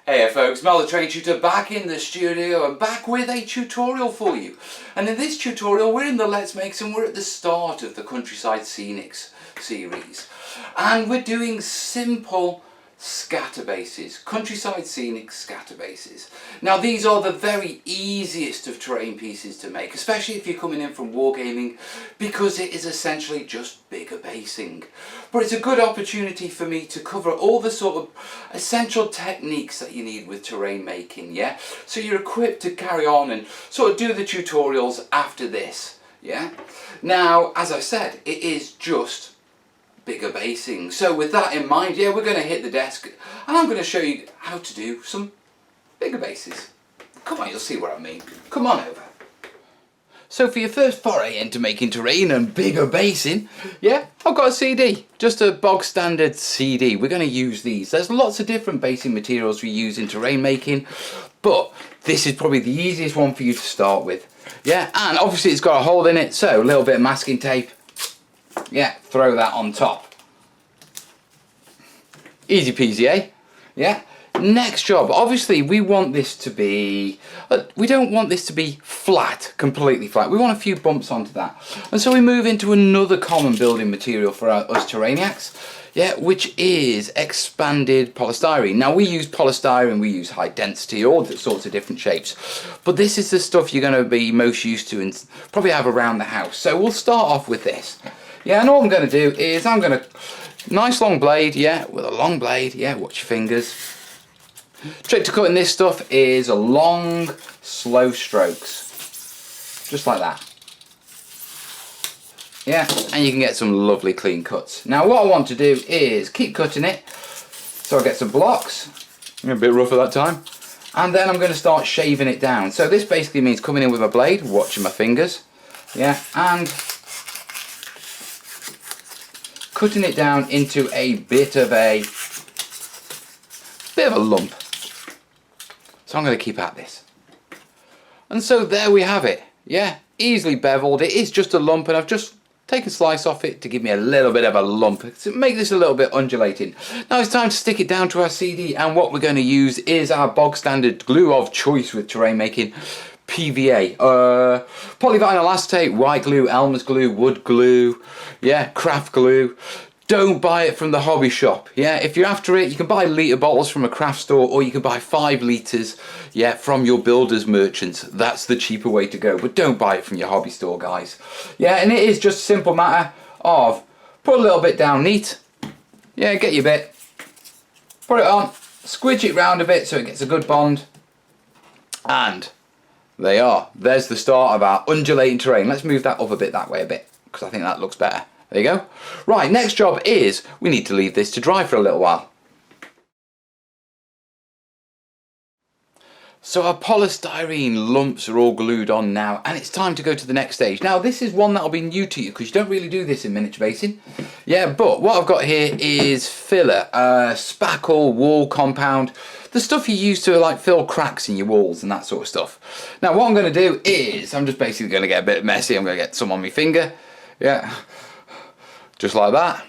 Hey folks, Mel the Terrain Tutor back in the studio and back with a tutorial for you. And in this tutorial we're in the Let's Makes and we're at the start of the Countryside Scenics series. And we're doing simple scatter bases, Countryside Scenic scatter bases. Now these are the very easiest of terrain pieces to make, especially if you're coming in from wargaming, because it is essentially just bigger basing. But it's a good opportunity for me to cover all the sort of essential techniques that you need with terrain making, yeah? So you're equipped to carry on and sort of do the tutorials after this, yeah? Now, as I said, it is just bigger basing. So with that in mind, yeah, we're going to hit the desk and I'm going to show you how to do some bigger bases. Come on, you'll see what I mean. Come on over. So for your first foray into making terrain and bigger basing, yeah, I've got a CD, just a bog standard CD. We're going to use these. There's lots of different basing materials we use in terrain making, but this is probably the easiest one for you to start with. Yeah, and obviously it's got a hole in it, so a little bit of masking tape. Yeah, throw that on top. Easy peasy, eh? Yeah. Next job, obviously we want this to be, we don't want this to be flat, completely flat. We want a few bumps onto that. And so we move into another common building material for us Terrainiacs, yeah, which is expanded polystyrene. Now we use polystyrene, we use high density, all sorts of different shapes. But this is the stuff you're going to be most used to and probably have around the house. So we'll start off with this. Yeah, and all I'm going to do is I'm going to, nice long blade, yeah, with a long blade, yeah, watch your fingers. Trick to cutting this stuff is a long, slow strokes, just like that. Yeah, and you can get some lovely clean cuts. Now what I want to do is keep cutting it, so I get some blocks, a bit rough at that time, and then I'm going to start shaving it down. So this basically means coming in with my blade, watching my fingers, yeah, and cutting it down into a bit of a lump. So I'm going to keep at this. And so there we have it. Yeah, easily beveled. It is just a lump and I've just taken a slice off it to give me a little bit of a lump to make this a little bit undulating. Now it's time to stick it down to our CD, and what we're going to use is our bog standard glue of choice with terrain making. PVA, polyvinyl acetate, white glue, Elmer's glue, wood glue, yeah, craft glue. Don't buy it from the hobby shop. Yeah, if you're after it, you can buy litre bottles from a craft store, or you can buy 5 litres, yeah, from your builder's merchants. That's the cheaper way to go, but don't buy it from your hobby store, guys. Yeah, and it is just a simple matter of put a little bit down neat. Yeah, get your bit, put it on, squidge it round a bit so it gets a good bond, and they are. There's the start of our undulating terrain. Let's move that up a bit that way a bit, because I think that looks better. There you go. Right, next job is we need to leave this to dry for a little while. So our polystyrene lumps are all glued on now, and it's time to go to the next stage. Now this is one that'll be new to you because you don't really do this in miniature basing. Yeah, but what I've got here is filler, spackle, wall compound, the stuff you use to like fill cracks in your walls and that sort of stuff. Now what I'm going to do is I'm just basically going to get a bit messy. I'm going to get some on my finger, yeah, just like that.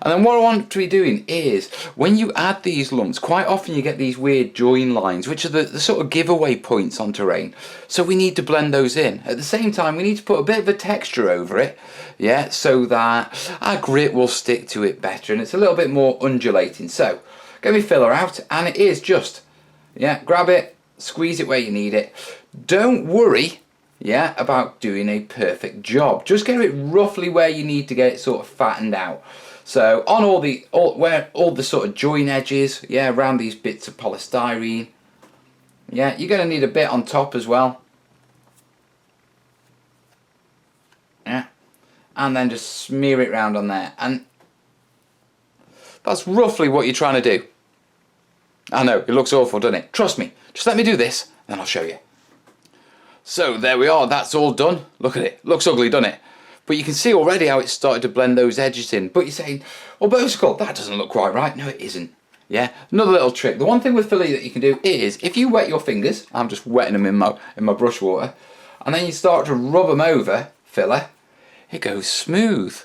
And then what I want to be doing is, when you add these lumps, quite often you get these weird join lines, which are the sort of giveaway points on terrain. So we need to blend those in. At the same time, we need to put a bit of a texture over it, yeah, so that our grit will stick to it better and it's a little bit more undulating. So, get my filler out, and it is just, yeah, grab it, squeeze it where you need it. Don't worry, yeah, about doing a perfect job. Just get it roughly where you need to get it sort of fattened out. So on all the sort of join edges, yeah, around these bits of polystyrene, yeah, you're going to need a bit on top as well, yeah, and then just smear it around on there, and that's roughly what you're trying to do. I know, it looks awful, doesn't it? Trust me, just let me do this, then I'll show you. So there we are, that's all done. Look at it, looks ugly, doesn't it? But you can see already how it's started to blend those edges in. But you're saying, well, Bosicle, that doesn't look quite right. No, it isn't. Yeah, another little trick. The one thing with filler that you can do is, if you wet your fingers, I'm just wetting them in my brush water, and then you start to rub them over filler, it goes smooth.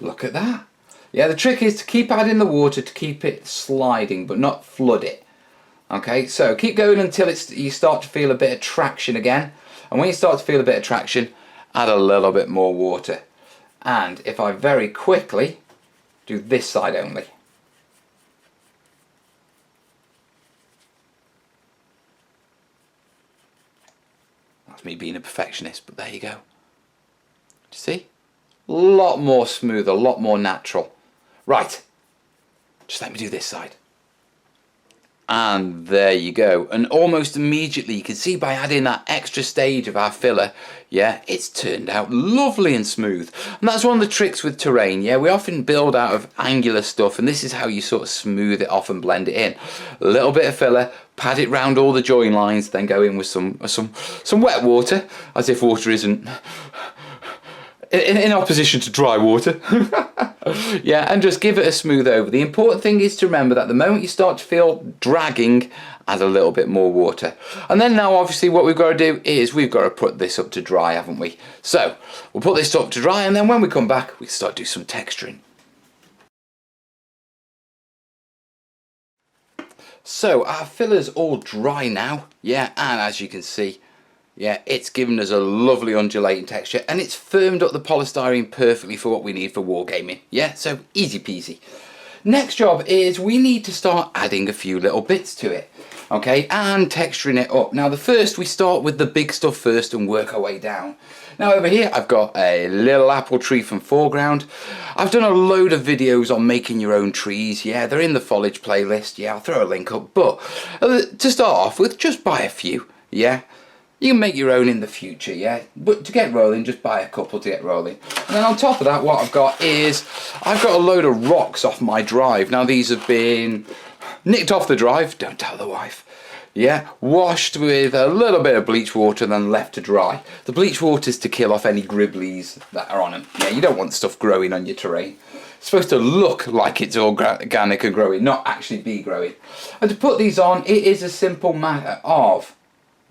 Look at that. Yeah, the trick is to keep adding the water to keep it sliding, but not flood it. Okay, so keep going until you start to feel a bit of traction again. And when you start to feel a bit of traction, add a little bit more water. And if I very quickly do this side only. That's me being a perfectionist, but there you go. Do you see? A lot more smooth, a lot more natural. Right, just let me do this side. And there you go. And almost immediately you can see by adding that extra stage of our filler, yeah, it's turned out lovely and smooth. And that's one of the tricks with terrain. Yeah, we often build out of angular stuff, and this is how you sort of smooth it off and blend it in. A little bit of filler, pat it round all the join lines, then go in with some wet water, as if water isn't in opposition to dry water. Yeah, and just give it a smooth over. The important thing is to remember that the moment you start to feel dragging, add a little bit more water. And then now obviously what we've got to do is we've got to put this up to dry, haven't we? So we'll put this up to dry, and then when we come back we can start doing some texturing. So our filler's all dry now, yeah, and as you can see, yeah, it's given us a lovely undulating texture, and it's firmed up the polystyrene perfectly for what we need for wargaming. Yeah, so easy peasy. Next job is we need to start adding a few little bits to it, okay, and texturing it up. Now we start with the big stuff first and work our way down. Now over here I've got a little apple tree from foreground. I've done a load of videos on making your own trees. Yeah, they're in the foliage playlist. Yeah, I'll throw a link up. But to start off with, just buy a few. Yeah. You can make your own in the future, yeah? But to get rolling, just buy a couple to get rolling. And then on top of that, what I've got is, I've got a load of rocks off my drive. Now these have been nicked off the drive, don't tell the wife. Yeah, washed with a little bit of bleach water and then left to dry. The bleach water is to kill off any gribblies that are on them. Yeah, you don't want stuff growing on your terrain. It's supposed to look like it's organic and growing, not actually be growing. And to put these on, it is a simple matter of,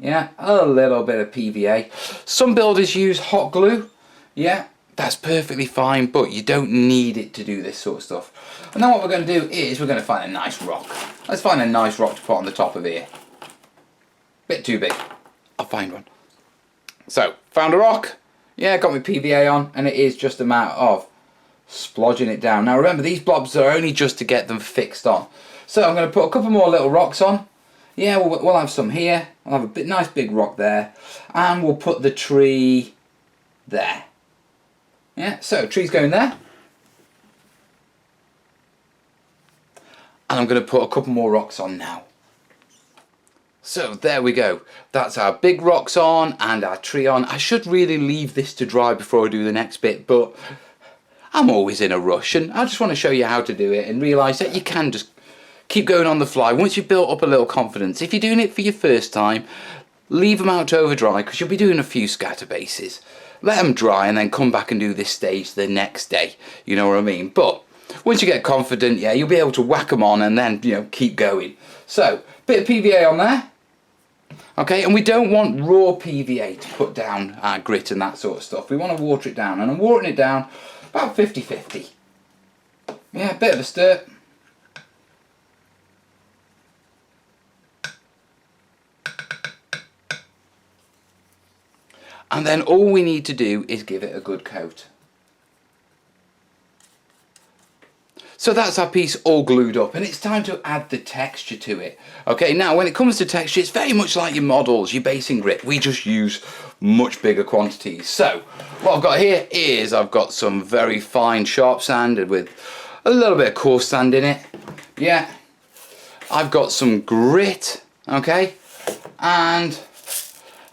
yeah, a little bit of PVA. Some builders use hot glue. Yeah, that's perfectly fine, but you don't need it to do this sort of stuff. And then what we're going to do is we're going to find a nice rock. Let's find a nice rock to put on the top of here. Bit too big. I'll find one. So, found a rock. Yeah, got my PVA on, and it is just a matter of splodging it down. Now remember, these blobs are only just to get them fixed on. So I'm going to put a couple more little rocks on. Yeah, we'll have some here. I'll have a nice big rock there, and we'll put the tree there. Yeah, so tree's going there. And I'm going to put a couple more rocks on now. So there we go. That's our big rocks on and our tree on. I should really leave this to dry before I do the next bit, but I'm always in a rush, and I just want to show you how to do it and realise that you can just keep going on the fly. Once you've built up a little confidence, if you're doing it for your first time, leave them out to over dry, because you'll be doing a few scatter bases. Let them dry and then come back and do this stage the next day. You know what I mean? But once you get confident, yeah, you'll be able to whack them on and then, you know, keep going. So, bit of PVA on there. Okay, and we don't want raw PVA to put down our grit and that sort of stuff. We want to water it down, and I'm watering it down about 50-50. Yeah, a bit of a stir. And then all we need to do is give it a good coat. So that's our piece all glued up, and it's time to add the texture to it. Okay, now when it comes to texture, it's very much like your models, your base and grit. We just use much bigger quantities. So what I've got here is I've got some very fine sharp sand with a little bit of coarse sand in it. Yeah, I've got some grit, okay, and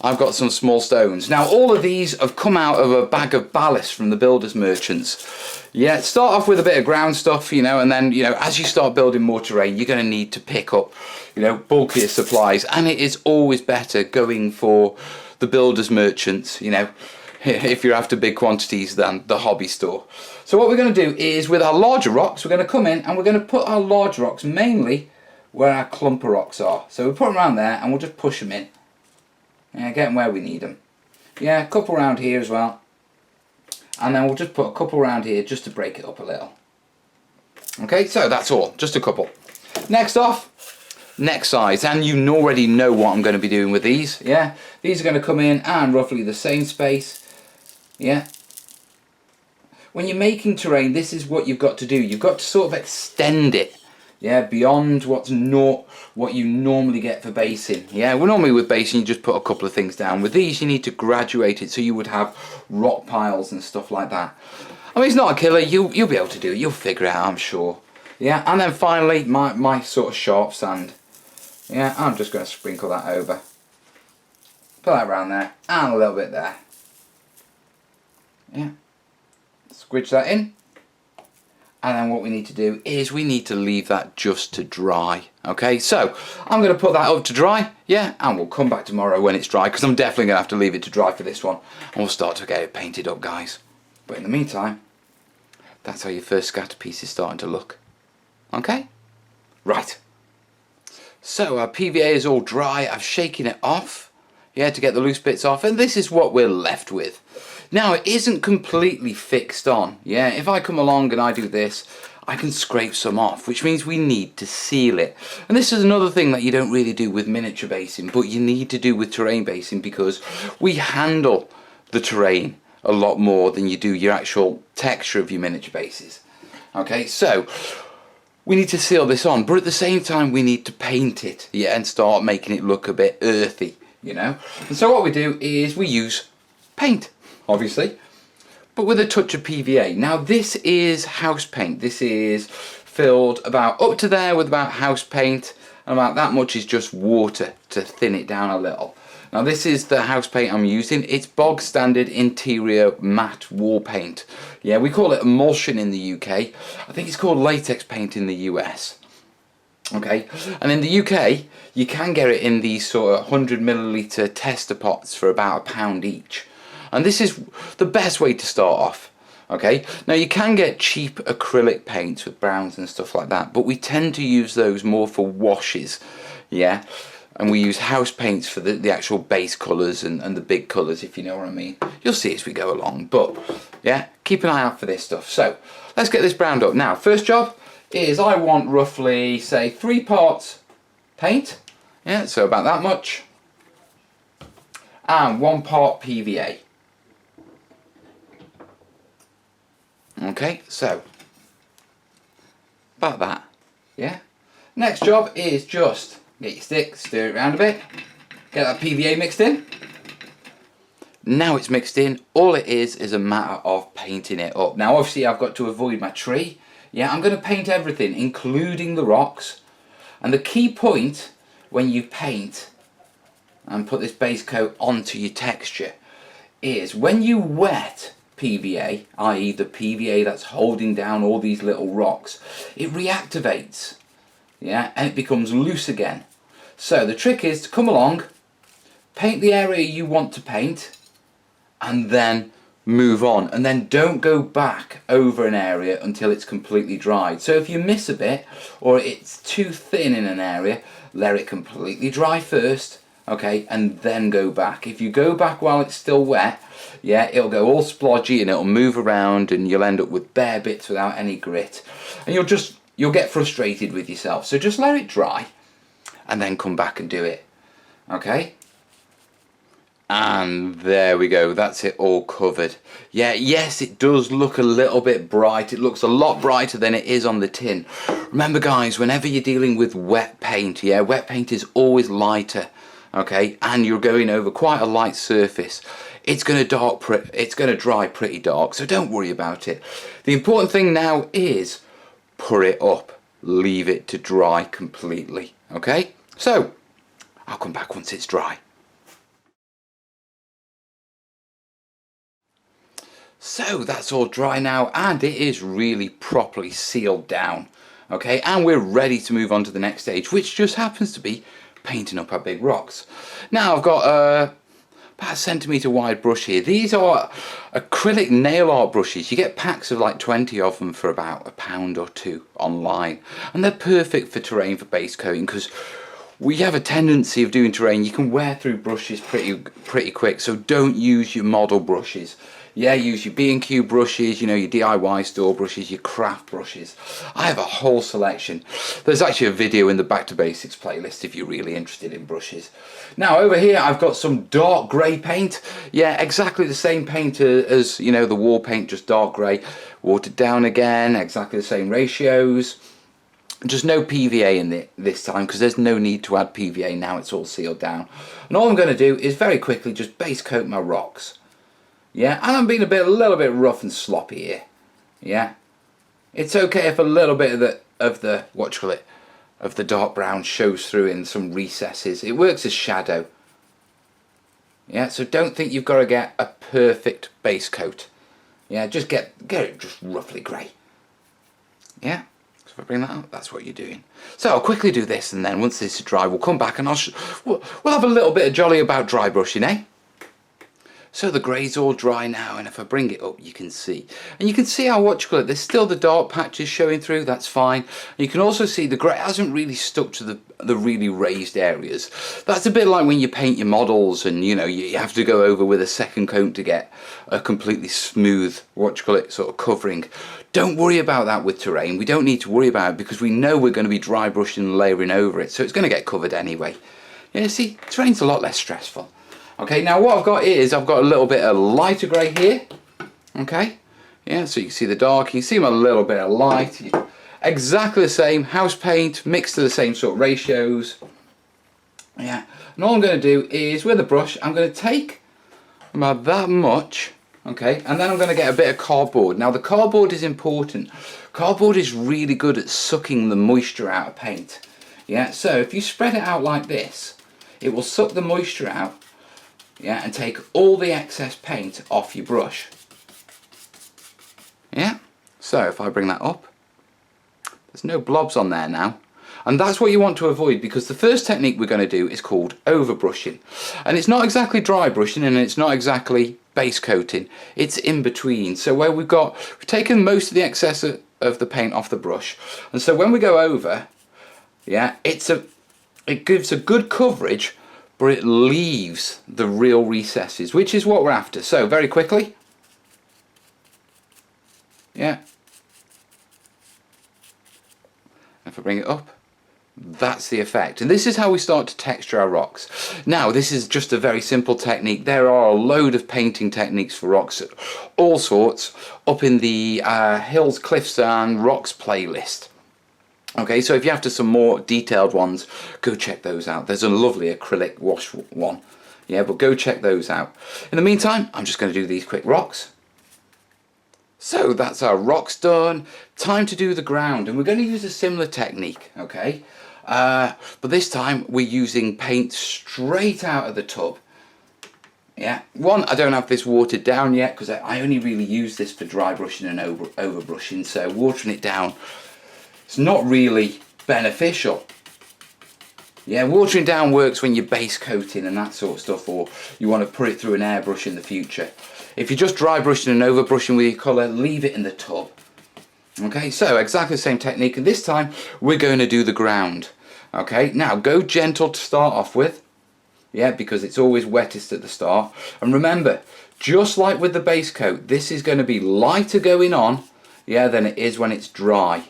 I've got some small stones. Now all of these have come out of a bag of ballast from the builders merchants. Yeah, start off with a bit of ground stuff, you know, and then, you know, as you start building more terrain, you're going to need to pick up, you know, bulkier supplies, and it is always better going for the builders merchants, you know, if you're after big quantities, than the hobby store. So what we're going to do is, with our larger rocks, we're going to come in and we're going to put our large rocks mainly where our clumper rocks are. So we'll put them around there and we'll just push them in. Yeah, get them where we need them. Yeah, a couple around here as well. And then we'll just put a couple around here just to break it up a little. Okay, so that's all, just a couple. Next off, next size, and you already know what I'm going to be doing with these. Yeah, these are going to come in and roughly the same space. Yeah, when you're making terrain, this is what you've got to do. You've got to sort of extend it, yeah, beyond what you normally get for basing. Yeah, well, normally with basing you just put a couple of things down. With these you need to graduate it, so you would have rock piles and stuff like that. I mean, it's not a killer. You'll be able to do it. You'll figure it out, I'm sure. Yeah, and then finally my sort of sharp sand. Yeah, I'm just going to sprinkle that over. Put that around there and a little bit there. Yeah, squidge that in, and then what we need to do is we need to leave that just to dry. Okay, so I'm going to put that up to dry, yeah, and we'll come back tomorrow when it's dry, because I'm definitely going to have to leave it to dry for this one, and we'll start to get it painted up, guys. But in the meantime, that's how your first scatter piece is starting to look. Okay, right, so our PVA is all dry. I've shaken it off, yeah, to get the loose bits off, and this is what we're left with. Now, it isn't completely fixed on. Yeah, if I come along and I do this, I can scrape some off, which means we need to seal it. And this is another thing that you don't really do with miniature basing, but you need to do with terrain basing, because we handle the terrain a lot more than you do your actual texture of your miniature bases. Okay, so we need to seal this on, but at the same time we need to paint it, yeah, and start making it look a bit earthy, you know. And so what we do is we use paint, obviously, but with a touch of PVA. Now this is house paint. This is filled about up to there with about house paint, and about that much is just water to thin it down a little. Now this is the house paint I'm using. It's bog standard interior matte wall paint. Yeah, we call it emulsion in the UK. I think it's called latex paint in the US. Okay, and in the UK you can get it in these sort of 100ml tester pots for about £1 each. And this is the best way to start off. Okay, now you can get cheap acrylic paints with browns and stuff like that, but we tend to use those more for washes. Yeah, and we use house paints for the actual base colours and the big colours, if you know what I mean. You'll see as we go along, but yeah, keep an eye out for this stuff. So let's get this browned up. Now, first job is I want roughly, say, 3 parts paint. Yeah, so about that much, and 1 part PVA. Okay, so about that. Yeah, next job is just get your stick, stir it around a bit, get that PVA mixed in. Now it's mixed in, all it is a matter of painting it up. Now obviously I've got to avoid my tree. Yeah, I'm going to paint everything, including the rocks. And the key point when you paint and put this base coat onto your texture is when you wet PVA, i.e. the PVA that's holding down all these little rocks, it reactivates, yeah, and it becomes loose again. So the trick is to come along, paint the area you want to paint, and then move on, and then don't go back over an area until it's completely dried. So if you miss a bit or it's too thin in an area, let it completely dry first, okay, and then go back. If you go back while it's still wet, yeah, it'll go all splodgy and it'll move around and you'll end up with bare bits without any grit, and you'll get frustrated with yourself. So just let it dry and then come back and do it. Okay, and there we go, that's it all covered. Yeah, yes, it does look a little bit bright. It looks a lot brighter than it is on the tin. Remember guys, whenever you're dealing with wet paint, yeah, wet paint is always lighter, okay, and you're going over quite a light surface. It's going to dry pretty dark, so don't worry about it. The important thing now is put it up, leave it to dry completely. Okay, so I'll come back once it's dry. So that's all dry now, and it is really properly sealed down. Okay, and we're ready to move on to the next stage, which just happens to be painting up our big rocks. Now I've got about a centimetre wide brush here. These are acrylic nail art brushes. You get packs of like 20 of them for about £1 or £2 online, and they're perfect for terrain, for base coating, because we have a tendency of doing terrain, you can wear through brushes pretty quick, so don't use your model brushes. Yeah, use your B&Q brushes, you know, your DIY store brushes, your craft brushes. I have a whole selection. There's actually a video in the Back to Basics playlist if you're really interested in brushes. Now over here I've got some dark grey paint. Yeah, exactly the same paint as, you know, the wall paint, just dark grey. Watered down again, exactly the same ratios. Just no PVA in this time, because there's no need to add PVA now, it's all sealed down. And all I'm going to do is very quickly just base coat my rocks. Yeah, and I'm being a little bit rough and sloppy here. Yeah, it's okay if a little bit of the what you call it, of the dark brown shows through in some recesses. It works as shadow. Yeah, so don't think you've got to get a perfect base coat. Yeah, just get it just roughly grey. Yeah, so if I bring that up, that's what you're doing. So I'll quickly do this, and then once this is dry, we'll come back and we'll have a little bit of jolly about dry brushing, eh? So the grey's all dry now, and if I bring it up you can see. And you can see how, what you call it, there's still the dark patches showing through, that's fine. And you can also see the grey hasn't really stuck to the really raised areas. That's a bit like when you paint your models and, you know, you have to go over with a second coat to get a completely smooth, what you call it, sort of covering. Don't worry about that with terrain. We don't need to worry about it because we know we're going to be dry brushing and layering over it, so it's going to get covered anyway. Yeah, see, terrain's a lot less stressful. Okay, now what I've got is I've got a little bit of lighter grey here. Okay, yeah, so you can see the dark, you can see a little bit of light. Exactly the same, house paint, mixed to the same sort of ratios. Yeah, and all I'm going to do is with a brush, I'm going to take about that much, okay, and then I'm going to get a bit of cardboard. Now the cardboard is important. Cardboard is really good at sucking the moisture out of paint. Yeah, so if you spread it out like this, it will suck the moisture out. Yeah, and take all the excess paint off your brush. Yeah, so if I bring that up, there's no blobs on there now. And that's what you want to avoid, because the first technique we're going to do is called overbrushing. And it's not exactly dry brushing and it's not exactly base coating. It's in between. So where we've taken most of the excess of the paint off the brush. And so when we go over, yeah, it gives a good coverage, but it leaves the real recesses, which is what we're after. So very quickly, yeah, if I bring it up, that's the effect. And this is how we start to texture our rocks. Now this is just a very simple technique. There are a load of painting techniques for rocks, all sorts, up in the Hills, Cliffs and Rocks playlist. Okay, so if you're after some more detailed ones, go check those out. There's a lovely acrylic wash one. Yeah, but go check those out. In the meantime, I'm just going to do these quick rocks. So that's our rocks done. Time to do the ground, and we're going to use a similar technique, okay? But this time we're using paint straight out of the tub. Yeah, I don't have this watered down yet because I only really use this for dry brushing and over brushing, so watering it down, it's not really beneficial. Yeah, watering down works when you're base coating and that sort of stuff, or you want to put it through an airbrush in the future. If you're just dry brushing and over brushing with your colour, leave it in the tub. Okay, so exactly the same technique, and this time we're going to do the ground. Okay, now go gentle to start off with. Yeah, because it's always wettest at the start. And remember, just like with the base coat, this is going to be lighter going on, yeah, than it is when it's dry.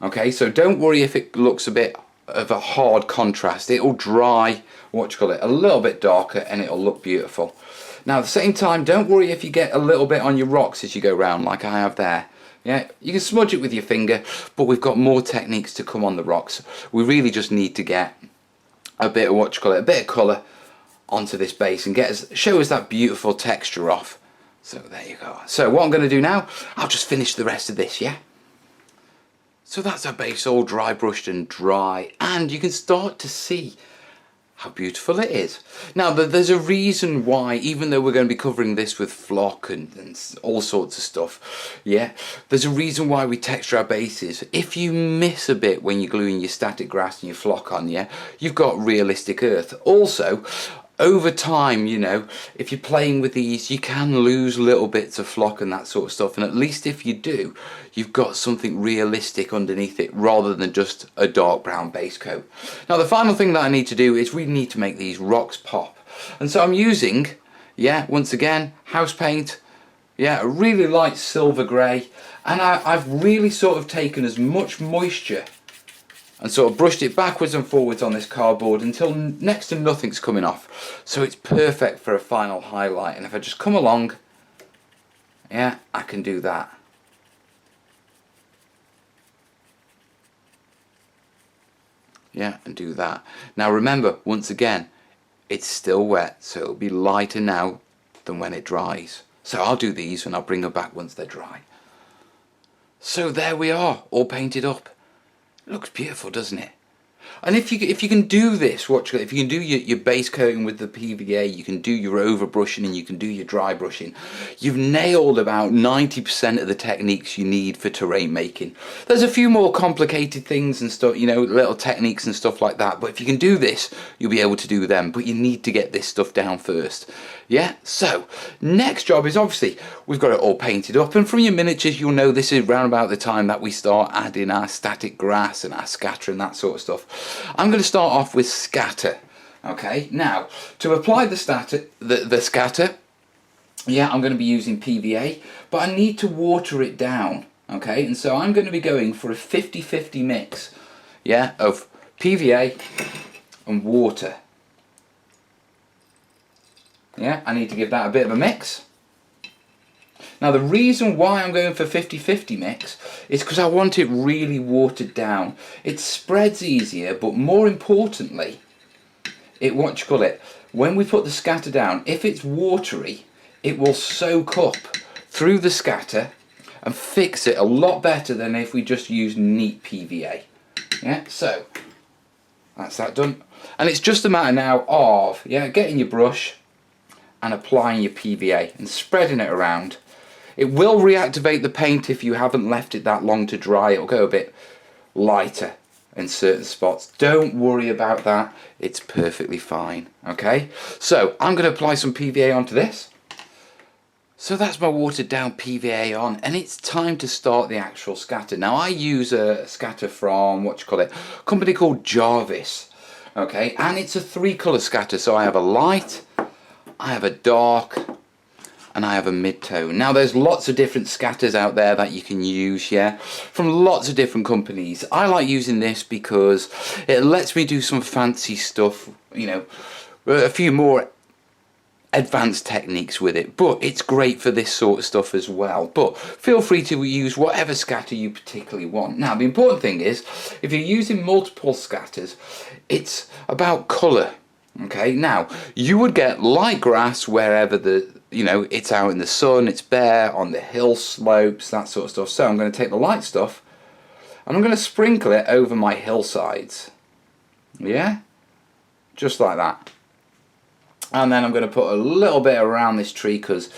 Okay, so don't worry if it looks a bit of a hard contrast. It'll dry, a little bit darker, and it'll look beautiful. Now at the same time, don't worry if you get a little bit on your rocks as you go round, like I have there. Yeah, you can smudge it with your finger, but we've got more techniques to come on the rocks. We really just need to get a bit of a bit of colour onto this base and show us that beautiful texture off. So there you go. So what I'm going to do now, I'll just finish the rest of this, yeah? So that's our base all dry brushed and dry, and you can start to see how beautiful it is. Now there's a reason why, even though we're going to be covering this with flock and all sorts of stuff, yeah, there's a reason why we texture our bases. If you miss a bit when you're gluing your static grass and your flock on, yeah, you've got realistic earth. Also, over time, you know, if you're playing with these, you can lose little bits of flock and that sort of stuff, and at least if you do, you've got something realistic underneath it rather than just a dark brown base coat. Now the final thing that I need to do is we need to make these rocks pop, and so I'm using, yeah, once again, house paint, Yeah, a really light silver grey, and I've really sort of taken as much moisture and sort of brushed it backwards and forwards on this cardboard until next to nothing's coming off. So it's perfect for a final highlight, and if I just come along, yeah, I can do that. Yeah, and do that. Now remember, once again, it's still wet, so it'll be lighter now than when it dries. So I'll do these and I'll bring them back once they're dry. So there we are, all painted up. It looks beautiful, doesn't it? And if you can do this, if you can do your base coating with the PVA, you can do your over brushing and you can do your dry brushing, you've nailed about 90% of the techniques you need for terrain making. There's a few more complicated things and stuff, you know, little techniques and stuff like that, but if you can do this, you'll be able to do them, but you need to get this stuff down first. Yeah, so next job is obviously we've got it all painted up, and from your miniatures you'll know this is round about the time that we start adding our static grass and our scatter and that sort of stuff. I'm going to start off with scatter. Okay, now to apply the scatter, yeah, I'm going to be using PVA, but I need to water it down. Okay, and so I'm going to be going for a 50-50 mix, yeah, of PVA and water. Yeah, I need to give that a bit of a mix. Now the reason why I'm going for 50-50 mix is because I want it really watered down. It spreads easier, but more importantly, when we put the scatter down, if it's watery, it will soak up through the scatter and fix it a lot better than if we just use neat PVA. Yeah, so that's that done. And it's just a matter now of, yeah, getting your brush and applying your PVA and spreading it around. It will reactivate the paint if you haven't left it that long to dry. It'll go a bit lighter in certain spots. Don't worry about that. It's perfectly fine. Okay, so I'm going to apply some PVA onto this. So that's my watered down PVA on, and it's time to start the actual scatter. Now I use a scatter from, a company called Jarvis. Okay, and it's a 3-colour scatter. So I have a light, I have a dark, and I have a mid-tone. Now there's lots of different scatters out there that you can use, yeah, from lots of different companies. I like using this because it lets me do some fancy stuff, you know, a few more advanced techniques with it, but it's great for this sort of stuff as well. But feel free to use whatever scatter you particularly want. Now the important thing is, if you're using multiple scatters, it's about colour. Okay, now you would get light grass wherever it's out in the sun, it's bare, on the hill slopes, that sort of stuff. So I'm going to take the light stuff and I'm going to sprinkle it over my hillsides. Yeah, just like that. And then I'm going to put a little bit around this tree because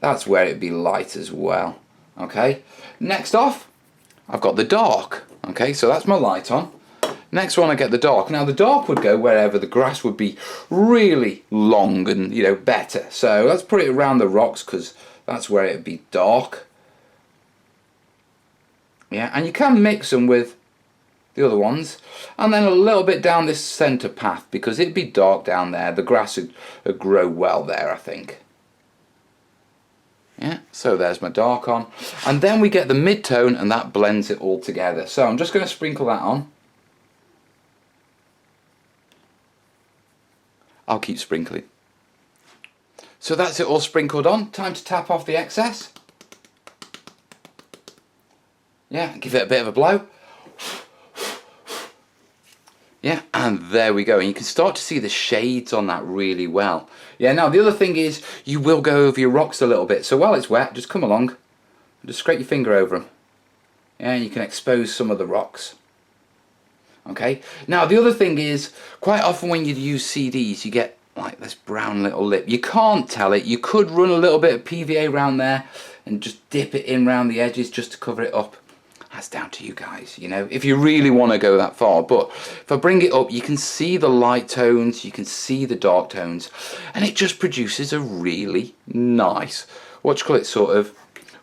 that's where it'd be light as well. Okay, next off I've got the dark. Okay, so that's my light on. Next one I get the dark. Now the dark would go wherever the grass would be really long and, you know, better. So let's put it around the rocks because that's where it would be dark. Yeah, and you can mix them with the other ones. And then a little bit down this centre path because it'd be dark down there. The grass would grow well there, I think. Yeah, so there's my dark on. And then we get the mid-tone and that blends it all together. So I'm just going to sprinkle that on. I'll keep sprinkling. So that's it all sprinkled on. Time to tap off the excess. Yeah, give it a bit of a blow. Yeah, and there we go. And you can start to see the shades on that really well. Yeah, now the other thing is you will go over your rocks a little bit. So while it's wet, just come along and just scrape your finger over them. Yeah, and you can expose some of the rocks. Okay, now the other thing is, quite often when you use CDs, you get like this brown little lip. You can't tell it. You could run a little bit of PVA around there and just dip it in around the edges just to cover it up. That's down to you guys, you know, if you really want to go that far. But if I bring it up, you can see the light tones, you can see the dark tones, and it just produces a really nice, sort of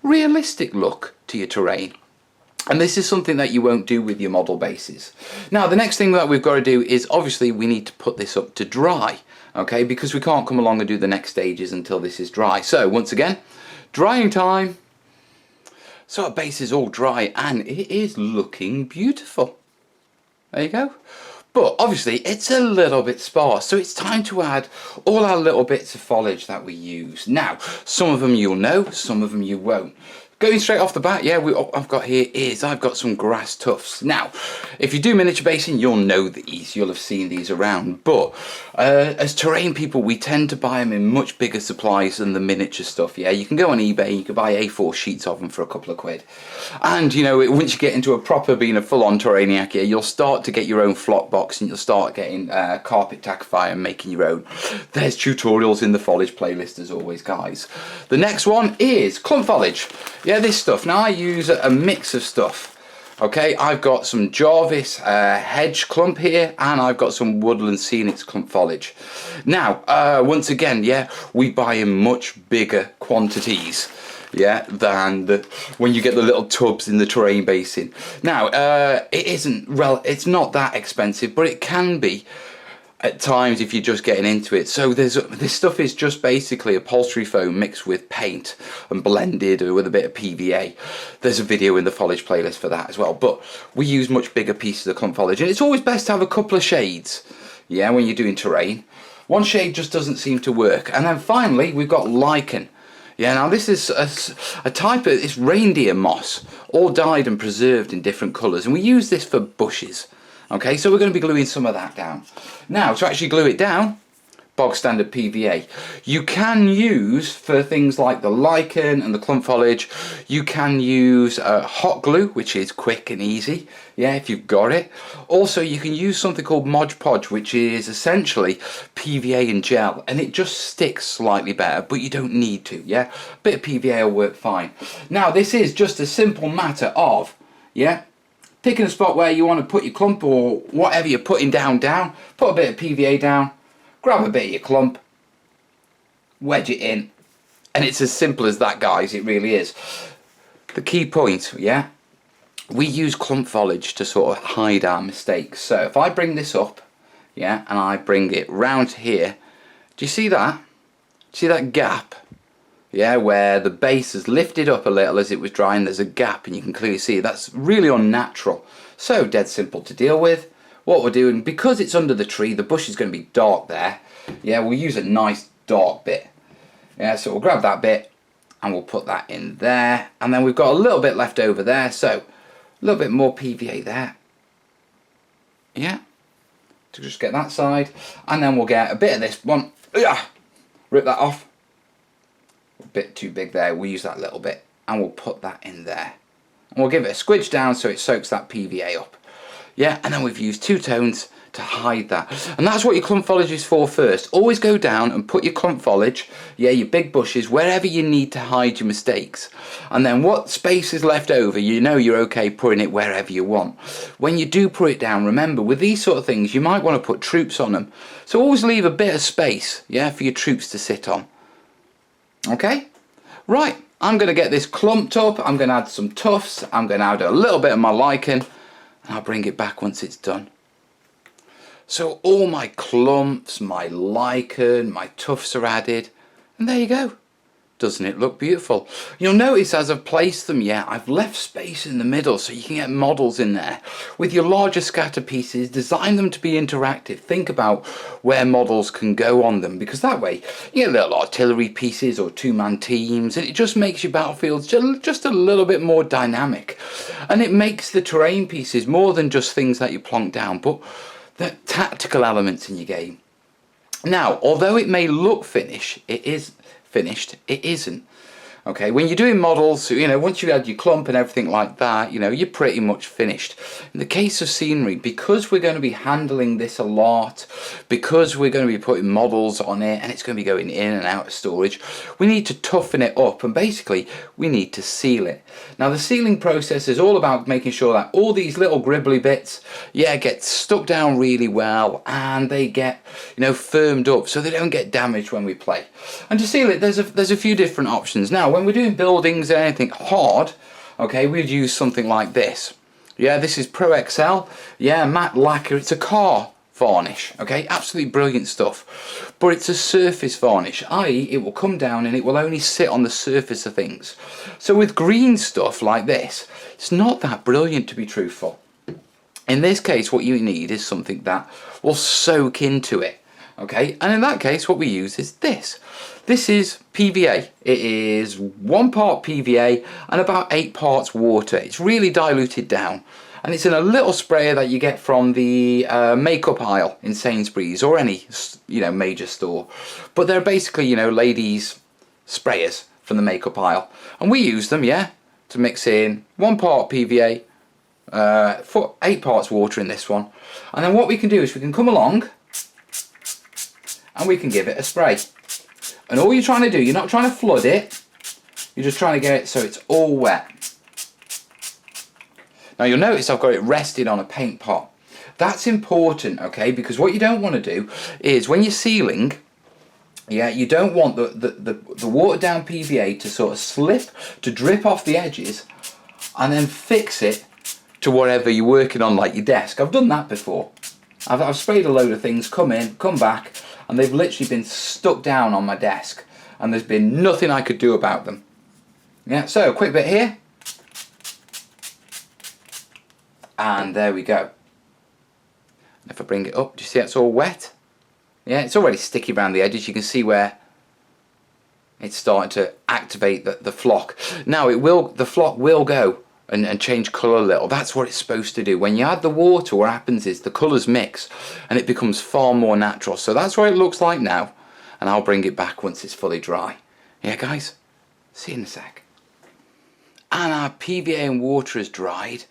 realistic look to your terrain. And this is something that you won't do with your model bases. Now the next thing that we've got to do is obviously we need to put this up to dry, okay, because we can't come along and do the next stages until this is dry. So once again, Drying time. So our base is all dry and it is looking beautiful. There you go. But obviously it's a little bit sparse, so it's time to add all our little bits of foliage that we use. Now, some of them you'll know, some of them you won't. Going straight off the bat, yeah, I've got some grass tufts. Now, if you do miniature basing, you'll know these, you'll have seen these around. But as terrain people, we tend to buy them in much bigger supplies than the miniature stuff. Yeah, you can go on eBay, you can buy A4 sheets of them for a couple of quid. And you know, once you get into being a full-on Terrainiac, yeah, you'll start to get your own flock box and you'll start getting carpet tackifier and making your own. There's tutorials in the foliage playlist as always, guys. The next one is clump foliage. Yeah, this stuff. Now I use a mix of stuff. Okay, I've got some Jarvis hedge clump here, and I've got some woodland Scenics clump foliage. Now, once again, yeah, we buy in much bigger quantities, yeah, than when you get the little tubs in the terrain basin. Now, it's not that expensive, but it can be at times if you're just getting into it. So this stuff is just basically upholstery foam mixed with paint and blended with a bit of PVA. There's a video in the foliage playlist for that as well, but we use much bigger pieces of clump foliage, and it's always best to have a couple of shades, yeah, when you're doing terrain. One shade just doesn't seem to work. And then finally we've got lichen. Yeah, now this is a type of, it's reindeer moss, all dyed and preserved in different colours, and we use this for bushes. Okay, so we're going to be gluing some of that down. Now, to actually glue it down, bog standard PVA. You can use, for things like the lichen and the clump foliage, you can use hot glue, which is quick and easy, yeah, if you've got it. Also, you can use something called Mod Podge, which is essentially PVA and gel, and it just sticks slightly better, but you don't need to, yeah? A bit of PVA will work fine. Now, this is just a simple matter of, yeah, picking a spot where you want to put your clump or whatever you're putting down, put a bit of PVA down, grab a bit of your clump, wedge it in, and it's as simple as that, guys, it really is. The key point, yeah, we use clump foliage to sort of hide our mistakes. So if I bring this up, yeah, and I bring it round here, do you see that? See that gap? Yeah, where the base has lifted up a little as it was drying. There's a gap and you can clearly see that's really unnatural. So dead simple to deal with. What we're doing, because it's under the tree, the bush is going to be dark there. Yeah, we'll use a nice dark bit. Yeah, so we'll grab that bit and we'll put that in there. And then we've got a little bit left over there, so a little bit more PVA there. Yeah, to just get that side. And then we'll get a bit of this one. Rip that off. A bit too big there, we'll use that little bit and we'll put that in there. And we'll give it a squidge down so it soaks that PVA up. Yeah, and then we've used two tones to hide that. And that's what your clump foliage is for first. Always go down and put your clump foliage, yeah, your big bushes, wherever you need to hide your mistakes. And then what space is left over, you know you're okay putting it wherever you want. When you do put it down, remember, with these sort of things, you might want to put troops on them. So always leave a bit of space, yeah, for your troops to sit on. Okay, right, I'm going to get this clumped up, I'm going to add some tufts, I'm going to add a little bit of my lichen, and I'll bring it back once it's done. So all my clumps, my lichen, my tufts are added, and there you go. Doesn't it look beautiful? You'll notice as I've placed them, yeah, I've left space in the middle so you can get models in there. With your larger scatter pieces, design them to be interactive. Think about where models can go on them, because that way you get little artillery pieces or two-man teams, and it just makes your battlefields just a little bit more dynamic. And it makes the terrain pieces more than just things that you plonk down, but the tactical elements in your game. Now, although it may look finished, it isn't. Okay, when you're doing models, you know, once you add your clump and everything like that, you know, you're pretty much finished. In the case of scenery, because we're going to be handling this a lot, because we're going to be putting models on it and it's going to be going in and out of storage, we need to toughen it up, and basically we need to seal it. Now the sealing process is all about making sure that all these little gribbly bits, yeah, get stuck down really well and they get, you know, firmed up so they don't get damaged when we play. And to seal it, there's a few different options. Now when we're doing buildings and anything hard, okay, we'd use something like this. Yeah, this is Pro XL. Yeah, matte lacquer. It's a car varnish, okay, absolutely brilliant stuff, but it's a surface varnish, i.e. it will come down and it will only sit on the surface of things. So with green stuff like this, it's not that brilliant, to be truthful. In this case, what you need is something that will soak into it, okay, and in that case what we use is this. This is PVA. It is 1 part PVA and about 8 parts water. It's really diluted down. And it's in a little sprayer that you get from the makeup aisle in Sainsbury's or any, you know, major store. But they're basically, you know, ladies' sprayers from the makeup aisle. And we use them, yeah, to mix in 1 part PVA, 8 parts water in this one. And then what we can do is we can come along and we can give it a spray. And all you're trying to do, you're not trying to flood it, you're just trying to get it so it's all wet. Now you'll notice I've got it rested on a paint pot. That's important, okay, because what you don't want to do is when you're sealing, yeah, you don't want the watered down PVA to sort of slip, to drip off the edges and then fix it to whatever you're working on, like your desk. I've done that before. I've sprayed a load of things, come in, come back, and they've literally been stuck down on my desk and there's been nothing I could do about them. Yeah, so a quick bit here. And there we go. And if I bring it up, do you see it's all wet? Yeah, it's already sticky around the edges. You can see where it's starting to activate the flock. Now the flock will go and change colour a little. That's what it's supposed to do. When you add the water, what happens is the colours mix and it becomes far more natural. So that's what it looks like now. And I'll bring it back once it's fully dry. Yeah, guys, see you in a sec. And our PVA and water is dried.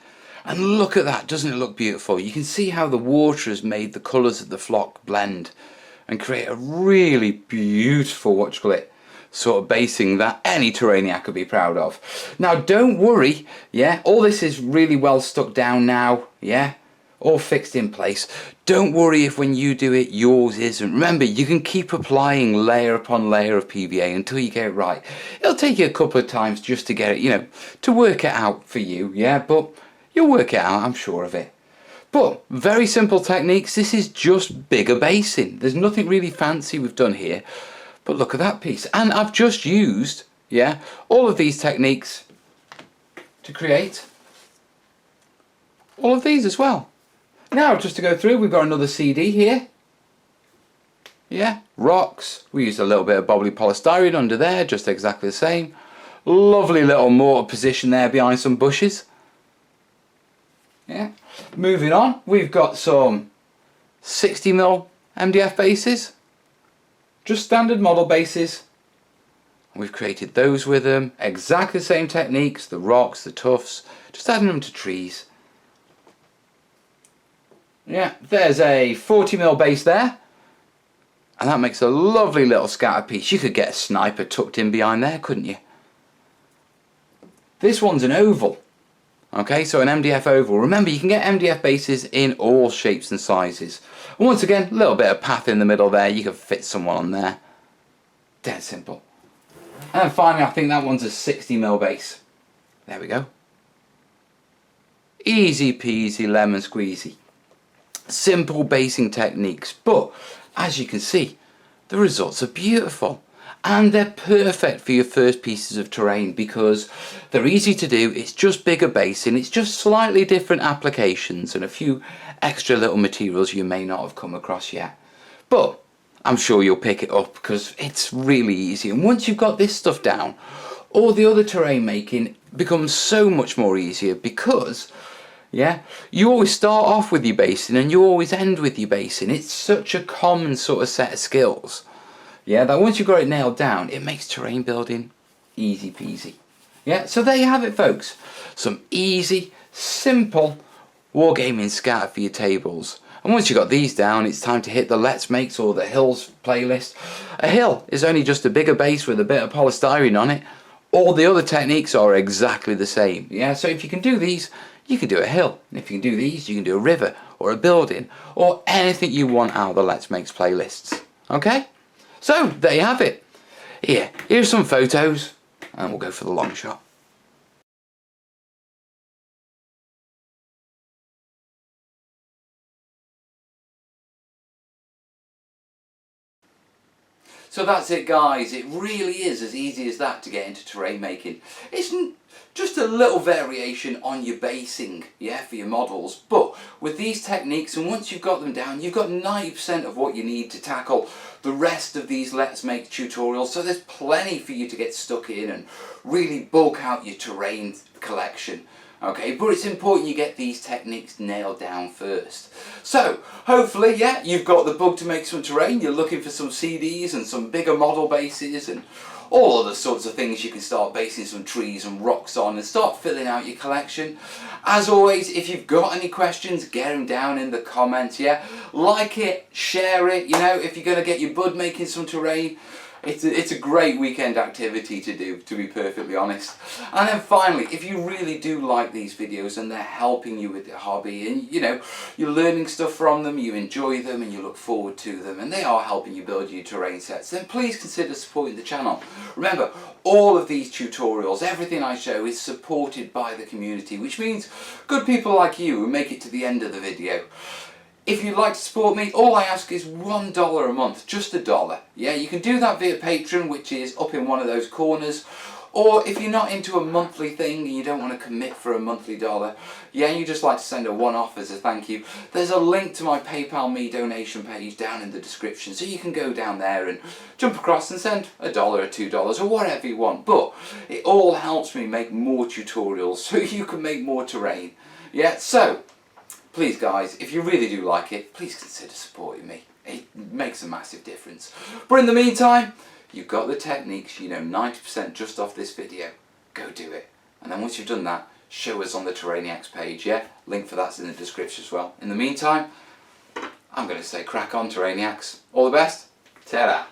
And look at that, doesn't it look beautiful? You can see how the water has made the colours of the flock blend and create a really beautiful, sort of basing that any Terrainiac could be proud of. Now don't worry, yeah, all this is really well stuck down now, yeah, all fixed in place. Don't worry if when you do it yours isn't. Remember, you can keep applying layer upon layer of PVA until you get it right. It'll take you a couple of times just to get it, you know, to work it out for you, yeah, but you'll work it out, I'm sure of it. But very simple techniques. This is just bigger basing. There's nothing really fancy we've done here. But look at that piece. And I've just used, yeah, all of these techniques to create all of these as well. Now, just to go through, we've got another CD here. Yeah, rocks. We used a little bit of bobbly polystyrene under there, just exactly the same. Lovely little mortar position there behind some bushes. Yeah. Moving on, we've got some 60mm MDF bases. Just standard model bases. We've created those with them. Exactly the same techniques, the rocks, the tufts, just adding them to trees. Yeah, there's a 40mm base there. And that makes a lovely little scatter piece. You could get a sniper tucked in behind there, couldn't you? This one's an oval. Okay, so an MDF oval. Remember, you can get MDF bases in all shapes and sizes. And once again, a little bit of path in the middle there. You can fit someone on there. Dead simple. And then finally, I think that one's a 60mm base. There we go. Easy peasy lemon squeezy. Simple basing techniques, but as you can see, the results are beautiful. And they're perfect for your first pieces of terrain because they're easy to do. It's just bigger basing, it's just slightly different applications and a few extra little materials you may not have come across yet. But I'm sure you'll pick it up because it's really easy. And once you've got this stuff down, all the other terrain making becomes so much more easier because, yeah, you always start off with your basing and you always end with your basing. It's such a common sort of set of skills. Yeah, that once you've got it nailed down, it makes terrain building easy peasy. Yeah, so there you have it, folks. Some easy, simple wargaming scatter for your tables. And once you've got these down, it's time to hit the Let's Makes or the Hills playlist. A hill is only just a bigger base with a bit of polystyrene on it. All the other techniques are exactly the same. Yeah, so if you can do these, you can do a hill. And if you can do these, you can do a river or a building or anything you want out of the Let's Makes playlists. Okay? So, there you have it. Here's some photos and we'll go for the long shot. So that's it guys, it really is as easy as that to get into terrain making. It's just a little variation on your basing, yeah, for your models, but with these techniques, and once you've got them down, you've got 90% of what you need to tackle the rest of these Let's Make tutorials, so there's plenty for you to get stuck in and really bulk out your terrain collection. Okay, but it's important you get these techniques nailed down first. So, hopefully, yeah, you've got the bug to make some terrain, you're looking for some CDs and some bigger model bases and all other sorts of things you can start basing some trees and rocks on and start filling out your collection. As always, if you've got any questions, get them down in the comments, yeah? Like it, share it, you know, if you're going to get your bud making some terrain, it's a great weekend activity to do, to be perfectly honest. And then finally, if you really do like these videos and they're helping you with your hobby and you know, you're learning stuff from them, you enjoy them and you look forward to them and they are helping you build your terrain sets, then please consider supporting the channel. Remember, all of these tutorials, everything I show is supported by the community, which means good people like you who make it to the end of the video. If you'd like to support me, all I ask is $1 a month, just $1. Yeah, you can do that via Patreon, which is up in one of those corners. Or if you're not into a monthly thing and you don't want to commit for a monthly dollar, yeah, you just like to send a one-off as a thank you, there's a link to my PayPal Me donation page down in the description, so you can go down there and jump across and send $1 or $2 or whatever you want. But it all helps me make more tutorials so you can make more terrain. Yeah, so please guys, if you really do like it, please consider supporting me. It makes a massive difference. But in the meantime, you've got the techniques, you know 90% just off this video. Go do it. And then once you've done that, show us on the Terrainiacs page, yeah? Link for that's in the description as well. In the meantime, I'm going to say crack on Terrainiacs. All the best. Ta-da.